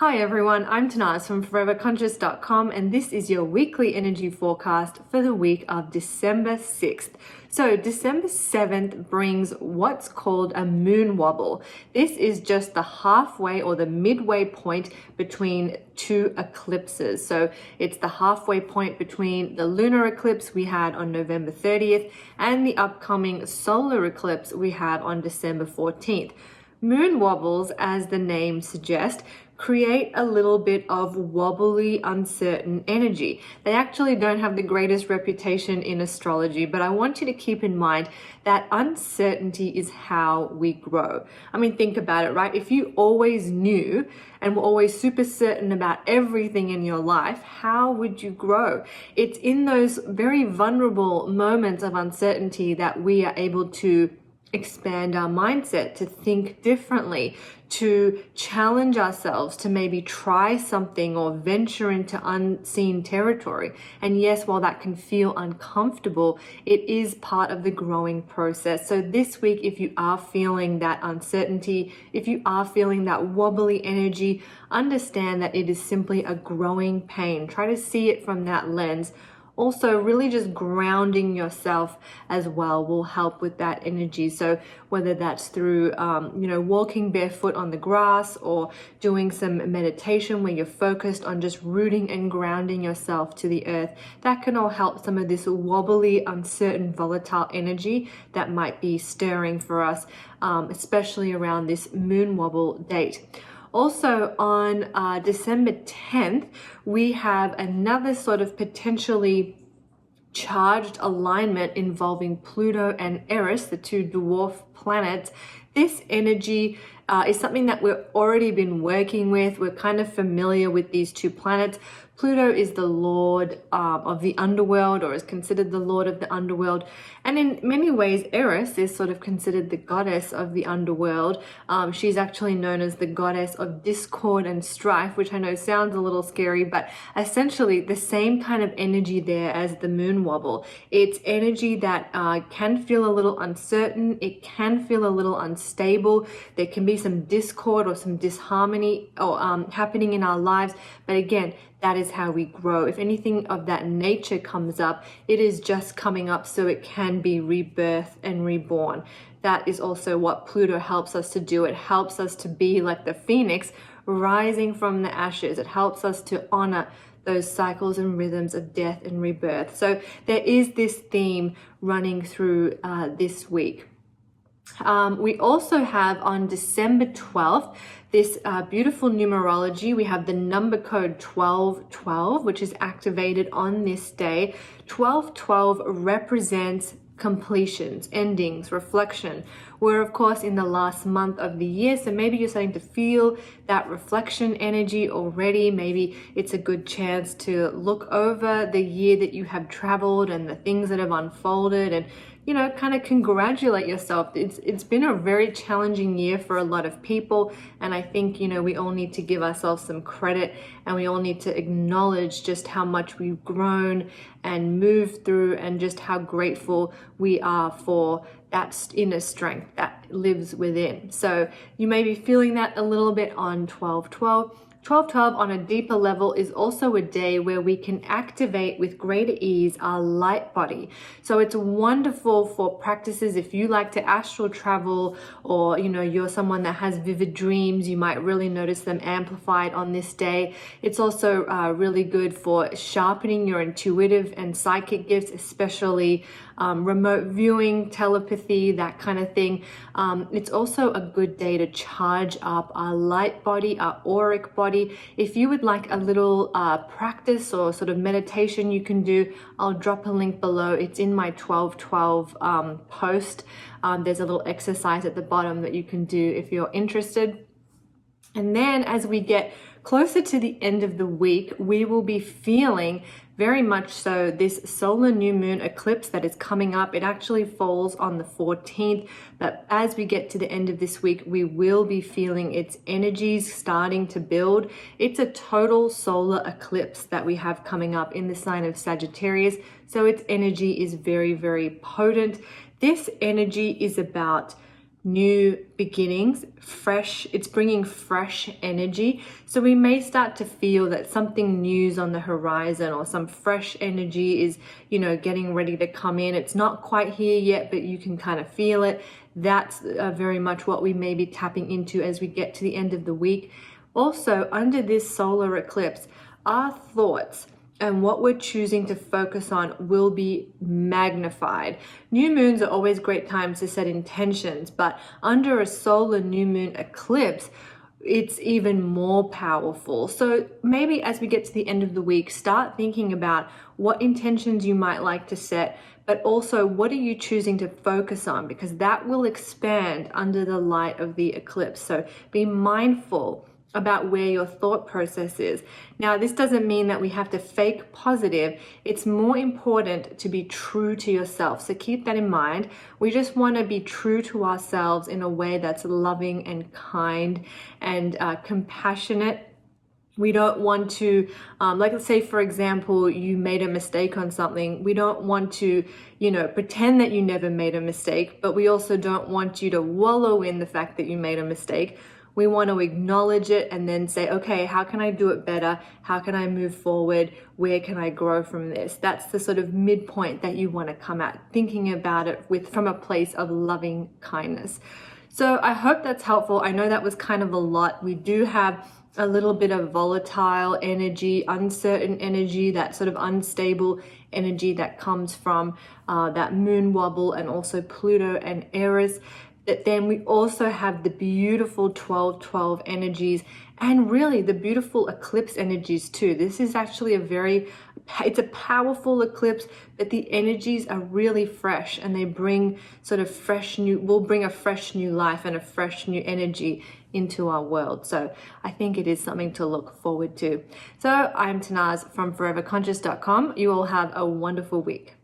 Hi everyone, I'm Tanaz from foreverconscious.com and this is your weekly energy forecast for the week of December 6th. So December 7th brings what's called a moon wobble. This is just the halfway or the midway point between two eclipses. So it's the halfway point between the lunar eclipse we had on November 30th and the upcoming solar eclipse we have on December 14th. Moon wobbles, as the name suggests, create a little bit of wobbly, uncertain energy. They actually don't have the greatest reputation in astrology, but I want you to keep in mind that uncertainty is how we grow. I mean, think about it, right? If you always knew and were always super certain about everything in your life, how would you grow? It's in those very vulnerable moments of uncertainty that we are able to expand our mindset, to think differently, to challenge ourselves, to maybe try something or venture into unseen territory. And yes, while that can feel uncomfortable, it is part of the growing process. So this week, if you are feeling that uncertainty, if you are feeling that wobbly energy, understand that it is simply a growing pain. Try to see it from that lens. Also, really just grounding yourself as well will help with that energy. So whether that's through, walking barefoot on the grass or doing some meditation where you're focused on just rooting and grounding yourself to the earth, that can all help some of this wobbly, uncertain, volatile energy that might be stirring for us, especially around this moon wobble date. Also on December 10th, we have another sort of potentially charged alignment involving Pluto and Eris, the two dwarf planets. This energy is something that we've already been working with. We're kind of familiar with these two planets. Pluto is the lord of the underworld, or is considered the lord of the underworld. And in many ways, Eris is sort of considered the goddess of the underworld. She's actually known as the goddess of discord and strife, which I know sounds a little scary, but essentially the same kind of energy there as the moon wobble. It's energy that can feel a little uncertain. It can feel a little unstable. There can be some discord or some disharmony happening in our lives. But again, that is how we grow. If anything of that nature comes up, it is just coming up so it can be rebirthed and reborn. That is also what Pluto helps us to do. It helps us to be like the phoenix rising from the ashes. It helps us to honor those cycles and rhythms of death and rebirth. So there is this theme running through this week. We also have on December 12th, this beautiful numerology. We have the number code 1212, which is activated on this day. 1212 represents completions, endings, reflection. We're of course in the last month of the year, so maybe you're starting to feel that reflection energy already. Maybe it's a good chance to look over the year that you have traveled and the things that have unfolded and kind of congratulate yourself. It's been a very challenging year for a lot of people, and I think we all need to give ourselves some credit, and we all need to acknowledge just how much we've grown and moved through, and just how grateful we are for that inner strength that lives within. So you may be feeling that a little bit on 12/12. 12/12 on a deeper level is also a day where we can activate with greater ease our light body. So it's wonderful for practices if you like to astral travel, or you're someone that has vivid dreams. You might really notice them amplified on this day. It's also really good for sharpening your intuitive and psychic gifts, especially remote viewing, telepathy, that kind of thing. It's also a good day to charge up our light body, our auric body. If you would like a little practice or sort of meditation you can do, I'll drop a link below. It's in my 12/12 post. There's a little exercise at the bottom that you can do if you're interested. And then as we get closer to the end of the week, we will be feeling very much so this solar new moon eclipse that is coming up. It actually falls on the 14th, but as we get to the end of this week, we will be feeling its energies starting to build. It's a total solar eclipse that we have coming up in the sign of Sagittarius, so its energy is very, very potent. This energy is about new beginnings, it's bringing fresh energy. So we may start to feel that something new's on the horizon, or some fresh energy is, getting ready to come in. It's not quite here yet, but you can kind of feel it. That's very much what we may be tapping into as we get to the end of the week. Also, under this solar eclipse, our thoughts and what we're choosing to focus on will be magnified. New moons are always great times to set intentions, but under a solar new moon eclipse, it's even more powerful. So maybe as we get to the end of the week, start thinking about what intentions you might like to set, but also what are you choosing to focus on, because that will expand under the light of the eclipse. So be mindful about where your thought process is. Now, this doesn't mean that we have to fake positive. It's more important to be true to yourself. So keep that in mind. We just want to be true to ourselves in a way that's loving and kind and compassionate. We don't want to, let's say, for example, you made a mistake on something. We don't want to, pretend that you never made a mistake, but we also don't want you to wallow in the fact that you made a mistake. We want to acknowledge it and then say, okay, how can I do it better? How can I move forward? Where can I grow from this? That's the sort of midpoint that you want to come at, thinking about it from a place of loving kindness. So I hope that's helpful. I know that was kind of a lot. We do have a little bit of volatile energy, uncertain energy, that sort of unstable energy that comes from that moon wobble, and also Pluto and Eris. But then we also have the beautiful 12-12 energies, and really the beautiful eclipse energies too. This is actually it's a powerful eclipse, but the energies are really fresh, and they bring will bring a fresh new life and a fresh new energy into our world. So I think it is something to look forward to. So I'm Tanaz from foreverconscious.com. You all have a wonderful week.